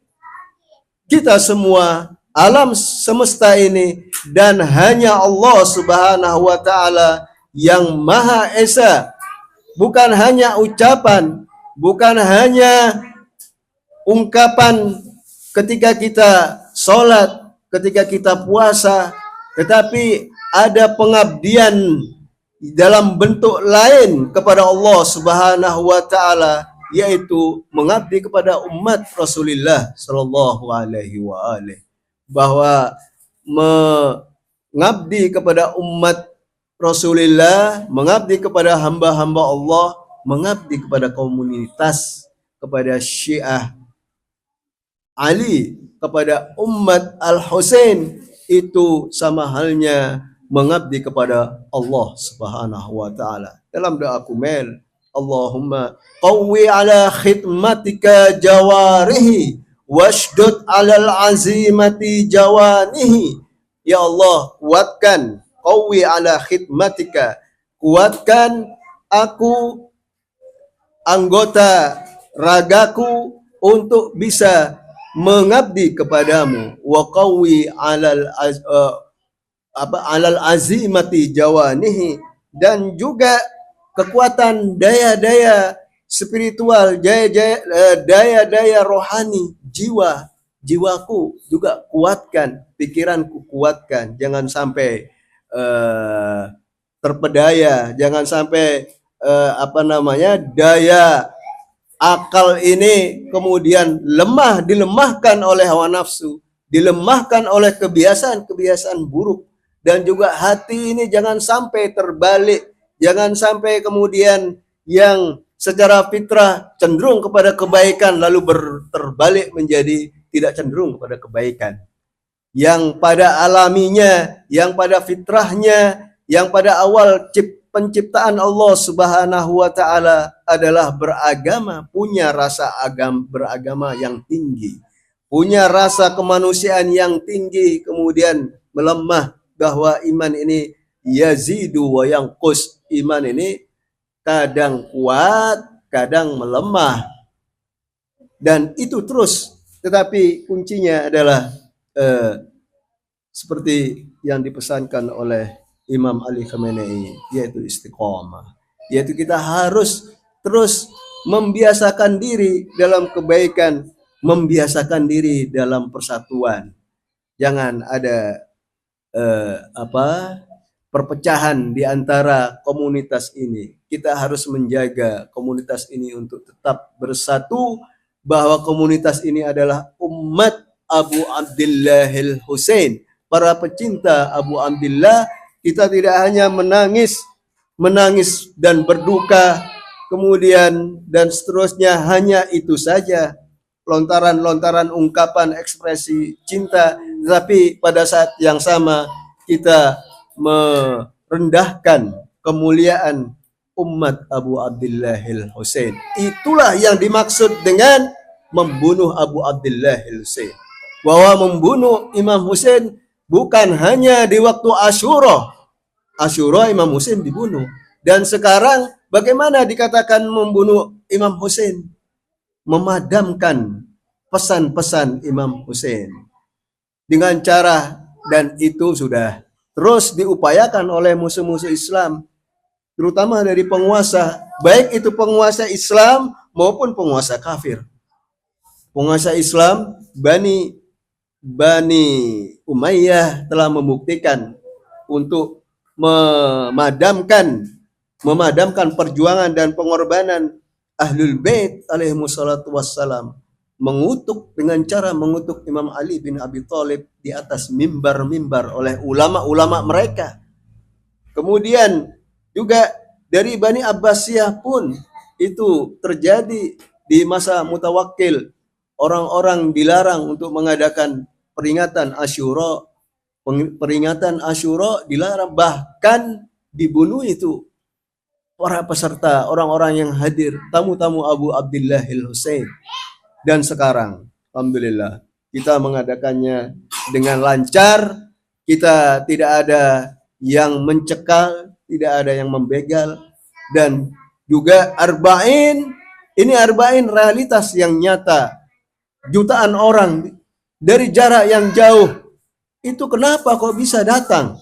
kita semua, alam semesta ini, dan hanya Allah Subhanahu wa taala yang Maha Esa. Bukan hanya ucapan, bukan hanya ungkapan ketika kita sholat, ketika kita puasa, tetapi ada pengabdian dalam bentuk lain kepada Allah Subhanahu wa taala, yaitu mengabdi kepada umat Rasulullah Sallallahu Alaihi Wasallam. Bahwa mengabdi kepada umat Rasulullah, mengabdi kepada hamba-hamba Allah, mengabdi kepada komunitas, kepada Syiah, Ali kepada umat Al-Husain itu sama halnya mengabdi kepada Allah Subhanahu wa taala. Dalam doa kumel, Allahumma qawwi ala khidmatika jawarihi washdud alal azimati jawanihi. Ya Allah, kuatkan, qawwi ala khidmatika, kuatkan aku, anggota ragaku, untuk bisa mengabdi kepadamu. Wa qawwi alal azimati jawanihi, dan juga kekuatan daya-daya spiritual, daya-daya rohani, jiwaku juga kuatkan, pikiranku kuatkan, jangan sampai terpedaya, jangan sampai daya akal ini kemudian dilemahkan oleh hawa nafsu, dilemahkan oleh kebiasaan-kebiasaan buruk, dan juga hati ini jangan sampai terbalik, jangan sampai kemudian yang secara fitrah cenderung kepada kebaikan lalu terbalik menjadi tidak cenderung kepada kebaikan. Yang pada alaminya, yang pada fitrahnya, yang pada awal penciptaan Allah Subhanahu wa taala adalah beragama, punya rasa beragama yang tinggi, punya rasa kemanusiaan yang tinggi, kemudian melemah bahwa iman ini yazidu wa yanqus. Iman ini kadang kuat, kadang melemah. Dan itu terus, tetapi kuncinya adalah seperti yang dipesankan oleh Imam Ali Khamenei, yaitu istiqomah, yaitu kita harus terus membiasakan diri dalam kebaikan, membiasakan diri dalam persatuan. Jangan ada perpecahan di antara komunitas ini. Kita harus menjaga komunitas ini untuk tetap bersatu, bahwa komunitas ini adalah umat Abu Abdillahil Husain, para pecinta Abu Abdillah. Kita tidak hanya menangis dan berduka, kemudian dan seterusnya, hanya itu saja, lontaran-lontaran ungkapan ekspresi cinta, tetapi pada saat yang sama kita merendahkan kemuliaan umat Abu Abdillahil Husain. Itulah yang dimaksud dengan membunuh Abu Abdillahil Husain. Bahwa membunuh Imam Husain bukan hanya di waktu Asyura. Asyura Imam Husain dibunuh. Dan sekarang bagaimana dikatakan membunuh Imam Husain? Memadamkan pesan-pesan Imam Husain dengan cara, dan itu sudah terus diupayakan oleh musuh-musuh Islam, terutama dari penguasa, baik itu penguasa Islam maupun penguasa kafir. Penguasa Islam Bani Umayyah telah membuktikan untuk memadamkan perjuangan dan pengorbanan Ahlul Bait alaihi wassalatu wassalam, dengan cara mengutuk Imam Ali bin Abi Thalib di atas mimbar-mimbar oleh ulama-ulama mereka. Kemudian juga dari Bani Abbasiyah pun itu terjadi di masa Mutawakkil. Orang-orang dilarang untuk mengadakan peringatan Asyura. Peringatan Asyura dilarang, bahkan dibunuh itu para peserta, orang-orang yang hadir, tamu-tamu Abu Abdillahil Husain. Dan sekarang, alhamdulillah, kita mengadakannya dengan lancar. Kita tidak ada yang mencekal, tidak ada yang membegal, dan juga arba'in, ini arba'in realitas yang nyata. Jutaan orang dari jarak yang jauh, itu kenapa kok bisa datang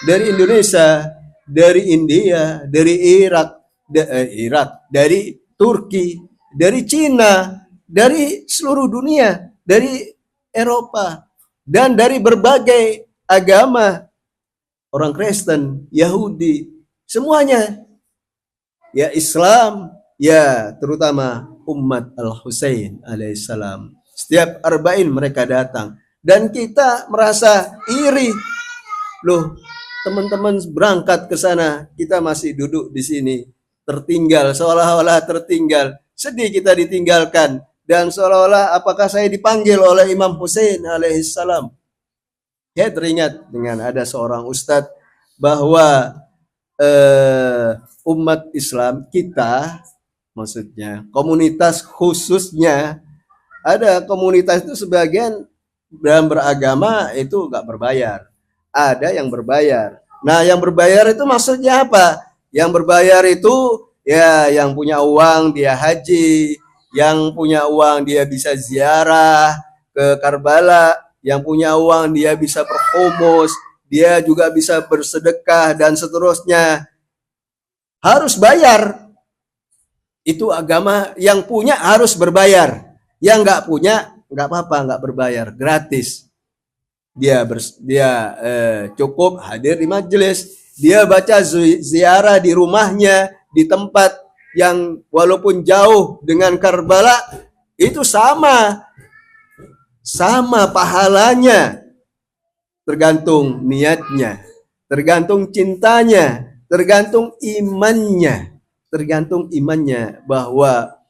dari Indonesia, dari India, dari Irak, dari Turki, dari Cina, dari seluruh dunia, dari Eropa, dan dari berbagai agama, orang Kristen, Yahudi, semuanya, ya Islam, ya terutama umat Al-Husain alaihissalam. Setiap arba'in mereka datang, dan kita merasa iri. Loh, teman-teman berangkat ke sana, kita masih duduk di sini, tertinggal, seolah-olah tertinggal. Sedih kita ditinggalkan, dan seolah-olah apakah saya dipanggil oleh Imam Hussein alaihissalam. Saya teringat dengan ada seorang ustadz bahwa umat Islam kita, maksudnya komunitas khususnya, ada komunitas itu sebagian dalam beragama itu nggak berbayar, ada yang berbayar. Nah, yang berbayar itu maksudnya apa? Yang berbayar itu ya yang punya uang dia haji, yang punya uang dia bisa ziarah ke Karbala, yang punya uang dia bisa berhumus, dia juga bisa bersedekah dan seterusnya. Harus bayar. Itu agama yang punya harus berbayar. Yang nggak punya nggak apa-apa, nggak berbayar, gratis. Dia cukup hadir di majelis, dia baca ziarah di rumahnya, di tempat yang walaupun jauh dengan Karbala, itu sama pahalanya. Tergantung niatnya, tergantung cintanya, tergantung imannya, bahwa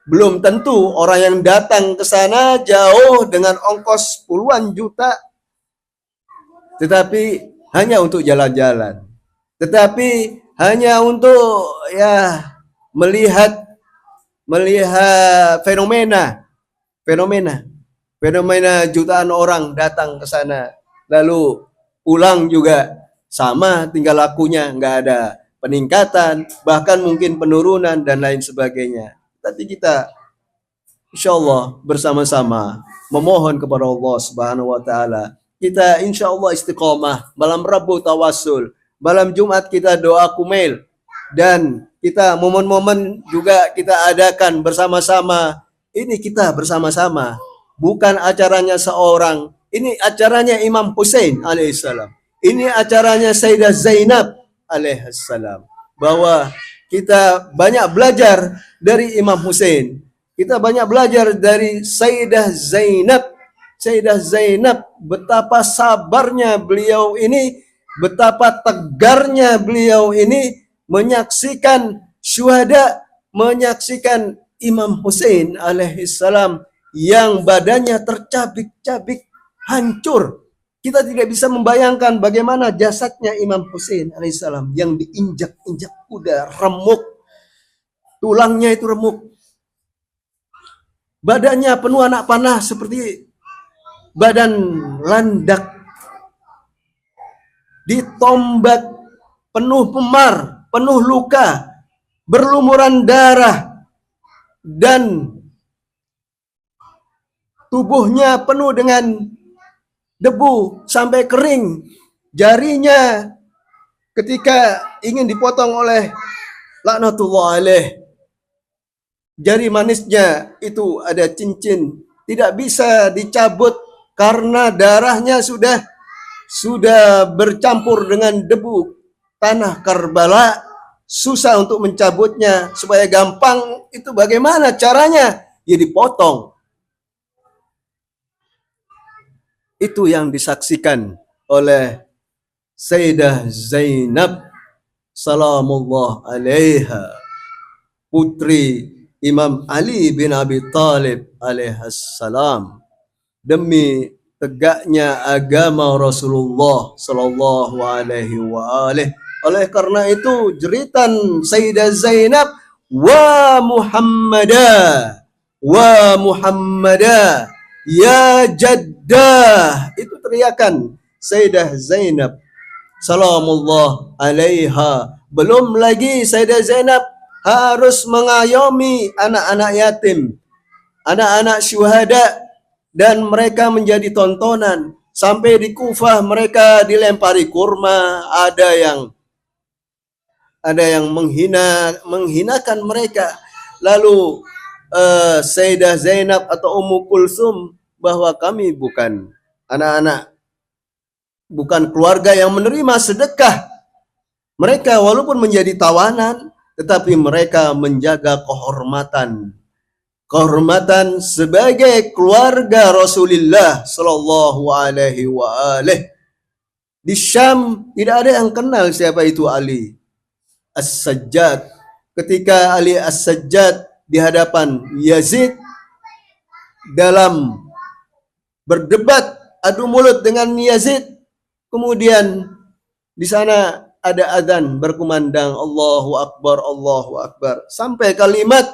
belum tentu orang yang datang ke sana jauh dengan ongkos puluhan juta, tetapi hanya untuk jalan-jalan, tetapi hanya untuk ya melihat fenomena jutaan orang datang ke sana, lalu pulang juga sama tingkah lakunya, nggak ada peningkatan, bahkan mungkin penurunan dan lain sebagainya. Tapi kita insya Allah bersama-sama memohon kepada Allah Subhanahu wa Ta'ala, kita insya Allah istiqomah. Malam Rabu tawasul, malam Jumat kita doa kumail, dan kita momen-momen juga kita adakan bersama-sama. Ini kita bersama-sama, bukan acaranya seorang. Ini acaranya Imam Hussein alaihissalam. Ini acaranya Sayyidah Zainab alaihissalam. Bahwa kita banyak belajar dari Imam Hussein. Kita banyak belajar dari Sayyidah Zainab. Sayyidah Zainab, betapa sabarnya beliau ini, betapa tegarnya beliau ini menyaksikan syuhada, menyaksikan Imam Hussein alaihissalam yang badannya tercabik-cabik, hancur. Kita tidak bisa membayangkan bagaimana jasadnya Imam Hussein alaihissalam yang diinjak-injak kuda, remuk, tulangnya itu remuk, badannya penuh anak panah seperti badan landak, ditombak, penuh memar, penuh luka, berlumuran darah, dan tubuhnya penuh dengan debu sampai kering. Jarinya ketika ingin dipotong oleh laknatullah alaih, jari manisnya itu ada cincin, tidak bisa dicabut karena darahnya sudah bercampur dengan debu tanah Karbala. Susah untuk mencabutnya. Supaya gampang itu bagaimana caranya? Ya dipotong. Itu yang disaksikan oleh Sayyidah Zainab salamullah alaiha, putri Imam Ali bin Abi Thalib alaihassalam, demi tegaknya agama Rasulullah sallallahu alaihi wa alihi. Oleh karena itu jeritan Sayyidah Zainab, wa Muhammadah ya jaddah, itu teriakan Sayyidah Zainab salamullah alaiha. Belum lagi Sayyidah Zainab harus mengayomi anak-anak yatim, anak-anak syuhada, dan mereka menjadi tontonan. Sampai di Kufah mereka dilempari kurma, ada yang menghinakan mereka. Lalu Sayyidah Zainab atau Ummu Kulsum, bahwa kami bukan anak-anak, bukan keluarga yang menerima sedekah. Mereka walaupun menjadi tawanan, tetapi mereka menjaga kehormatan sebagai keluarga Rasulullah sallallahu alaihi wa alihi. Di Syam tidak ada yang kenal siapa itu Ali As-Sajjad. Ketika Ali As-Sajjad di hadapan Yazid, dalam berdebat adu mulut dengan Yazid. Kemudian di sana ada adzan berkumandang Allahu Akbar, Allahu Akbar, sampai kalimat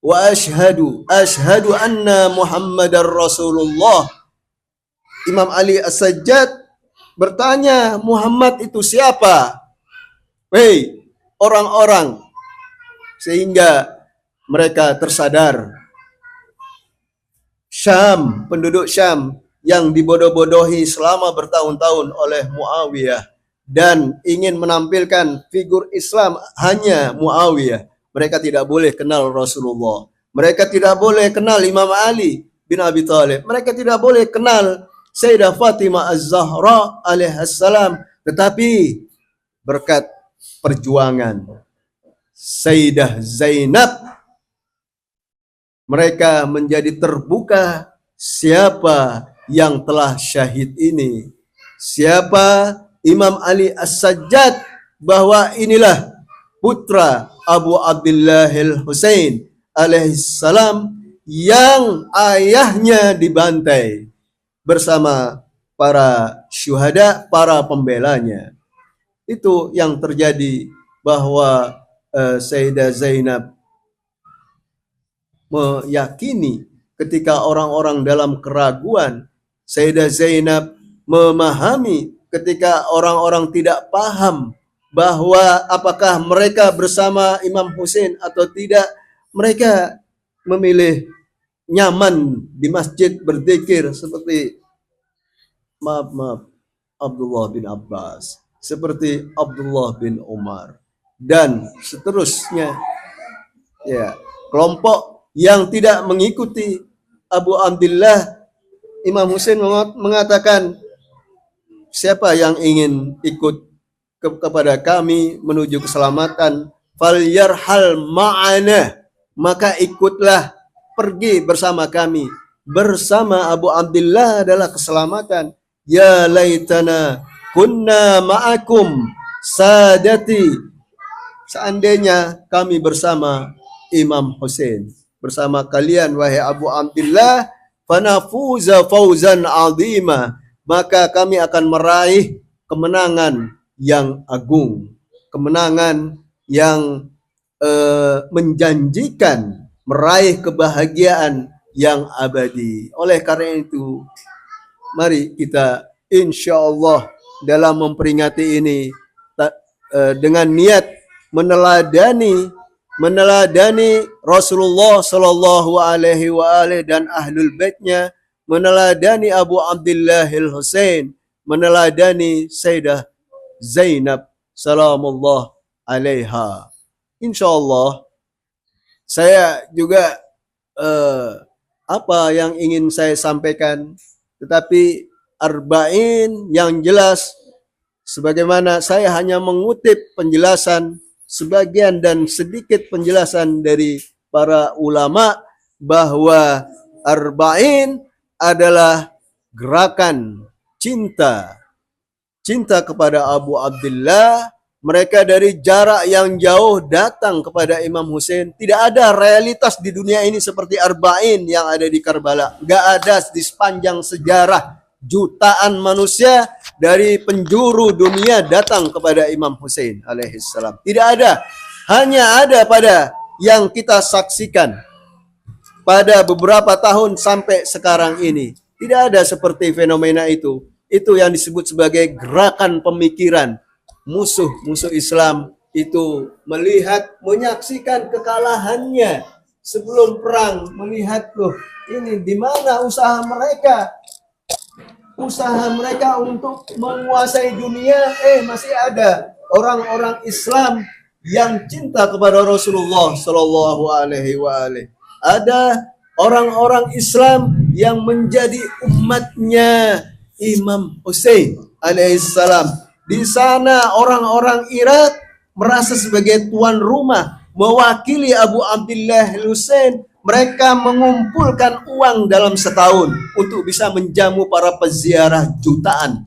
wa ashhadu anna Muhammadar Rasulullah. Imam Ali As-Sajjad bertanya, Muhammad itu siapa? Hei orang-orang, sehingga mereka tersadar. Syam, penduduk Syam yang dibodoh-bodohi selama bertahun-tahun oleh Muawiyah dan ingin menampilkan figur Islam hanya Muawiyah. Mereka tidak boleh kenal Rasulullah. Mereka tidak boleh kenal Imam Ali bin Abi Thalib. Mereka tidak boleh kenal Sayyidah Fatimah Az-Zahra alaihissalam. Tetapi berkat perjuangan Sayyidah Zainab, mereka menjadi terbuka siapa yang telah syahid ini, siapa Imam Ali As-Sajjad, bahwa inilah putra Abu Abdillahil Husain alaihissalam yang ayahnya dibantai bersama para syuhada, para pembelanya. Itu yang terjadi, bahwa Sayyidah Zainab meyakini ketika orang-orang dalam keraguan. Sayyidah Zainab memahami ketika orang-orang tidak paham bahwa apakah mereka bersama Imam Husain atau tidak. Mereka memilih nyaman di masjid berzikir seperti Abdullah bin Abbas, seperti Abdullah bin Umar, dan seterusnya. Ya, kelompok yang tidak mengikuti Abu Abdillah, Imam Husain mengatakan, siapa yang ingin ikut kepada kami menuju keselamatan, falyarhal ma'ana, maka ikutlah, pergi bersama kami. Bersama Abu Abdillah adalah keselamatan. Ya laitana kunna ma'akum sadati, seandainya kami bersama Imam Husain, bersama kalian wahai Abu Abdillah, fanafuza fauzan azima, maka kami akan meraih kemenangan yang agung, kemenangan yang menjanjikan, meraih kebahagiaan yang abadi. Oleh karena itu, mari kita insyaallah dalam memperingati ini dengan niat meneladani Rasulullah Shallallahu Alaihi Wasallam dan ahlul baitnya, meneladani Abu Abdillahil Husain, meneladani Sayyidah Zainab salamullah alaiha. Insyaallah saya juga apa yang ingin saya sampaikan, tetapi arba'in yang jelas, sebagaimana saya hanya mengutip penjelasan sebagian dan sedikit penjelasan dari para ulama, bahwa arba'in adalah gerakan cinta kepada Abu Abdillah. Mereka dari jarak yang jauh datang kepada Imam Husain. Tidak ada realitas di dunia ini seperti arba'in yang ada di Karbala. Gak ada di sepanjang sejarah. Jutaan manusia dari penjuru dunia datang kepada Imam Husain alaihissalam. Tidak ada. Hanya ada pada yang kita saksikan pada beberapa tahun sampai sekarang ini. Tidak ada seperti fenomena itu. Itu yang disebut sebagai gerakan pemikiran. Musuh Islam itu melihat, menyaksikan kekalahannya sebelum perang, melihat loh ini di mana usaha mereka untuk menguasai dunia. Masih ada orang-orang Islam yang cinta kepada Rasulullah Shallallahu Alaihi Wasallam. Ada orang-orang Islam yang menjadi umatnya Imam Husain alaihissalam. Di sana orang-orang Irak merasa sebagai tuan rumah, mewakili Abu Abdillah Husain. Mereka mengumpulkan uang dalam setahun untuk bisa menjamu para peziarah, jutaan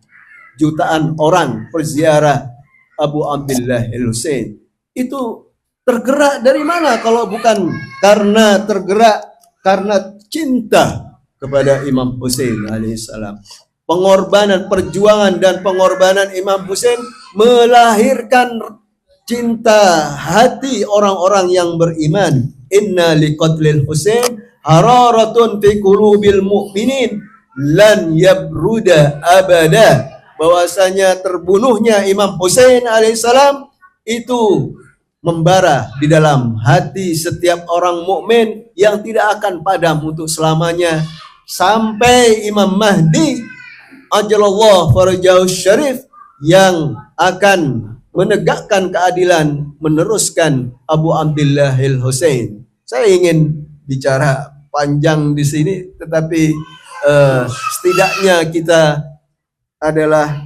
orang peziarah Abu Abdillah Husain. Itu tergerak dari mana kalau bukan karena cinta kepada Imam Husain alaihissalam. Pengorbanan, perjuangan dan pengorbanan Imam Husain melahirkan cinta hati orang-orang yang beriman. Inna liqatlil Husain hararatun fi qulubil mu'minin lan yabruda abada. Bahwasanya terbunuhnya Imam Husain alaihissalam itu membara di dalam hati setiap orang mukmin yang tidak akan padam untuk selamanya sampai Imam Mahdi ajalallah farajahu syarif yang akan menegakkan keadilan, meneruskan Abu Abdillahil Husain. Saya ingin bicara panjang di sini, tetapi setidaknya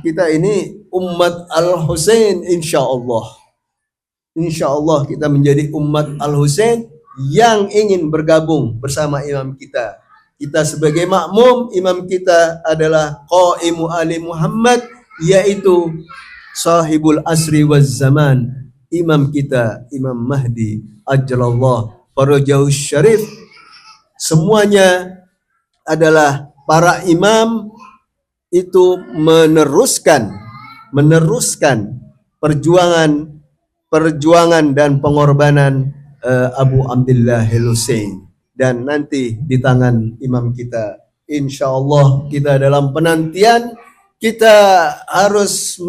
kita ini umat Al-Husain insyaallah. Insyaallah kita menjadi umat Al-Husain yang ingin bergabung bersama imam kita. Kita sebagai makmum, imam kita adalah Qaimu Ali Muhammad, yaitu sahibul asri waz zaman. Imam kita, Imam Mahdi ajalallah farajahu syarif. Semuanya adalah para imam itu meneruskan perjuangan dan pengorbanan Abu Abdillahil Husain. Dan nanti di tangan imam kita, insyaallah kita dalam penantian, kita harus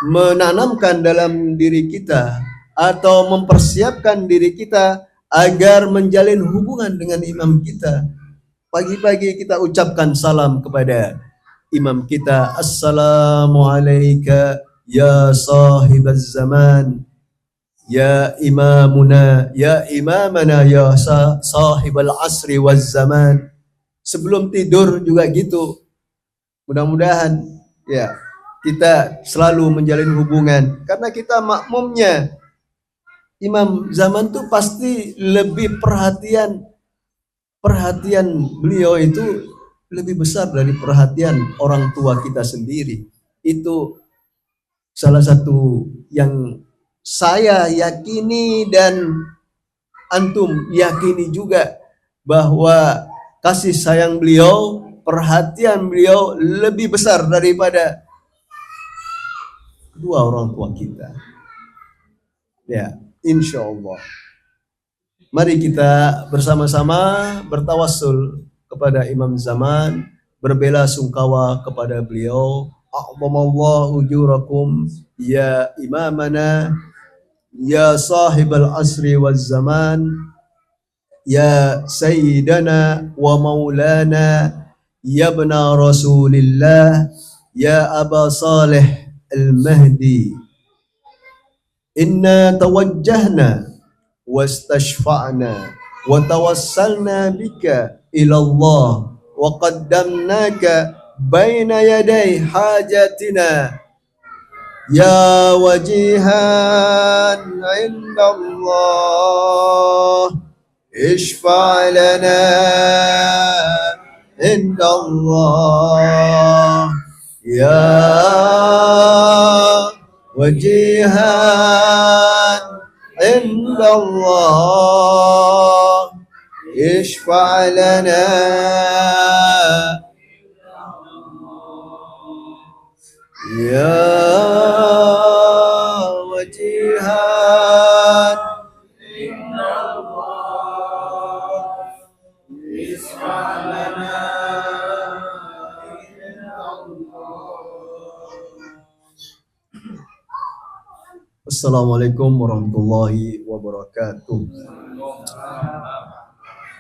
menanamkan dalam diri kita atau mempersiapkan diri kita agar menjalin hubungan dengan imam kita. Pagi-pagi kita ucapkan salam kepada imam kita. Assalamualaikum ya sahibaz zaman, ya imamuna, ya imamana, ya sahibal asri waz zaman. Sebelum tidur juga gitu. Mudah-mudahan ya kita selalu menjalin hubungan, karena kita makmumnya. Imam zaman tuh pasti lebih perhatian beliau itu lebih besar dari perhatian orang tua kita sendiri. Itu salah satu yang saya yakini dan antum yakini juga, bahwa kasih sayang beliau, perhatian beliau lebih besar daripada kedua orang tua kita. Ya, insyaallah. Mari kita bersama-sama bertawassul kepada Imam Zaman, berbela sungkawa kepada beliau. A'zamallahu ujurakum ya imamana, ya sahibal asri waz zaman, ya sayyidana wa maulana, ya ibna rasulillah, ya Aba Salih al-Mahdi. Inna tawajjahna wastashfa'na wa tawassalna bika ila Allah wa qaddamnaka baina yaday hajatina ya wajihan inda Allah ishfa' lana inda Allah ya wajihan inda Allah ishfa' lana ya wajihan inda Allah ishfa' lana inda Allah. Assalamualaikum warahmatullahi wabarakatuh.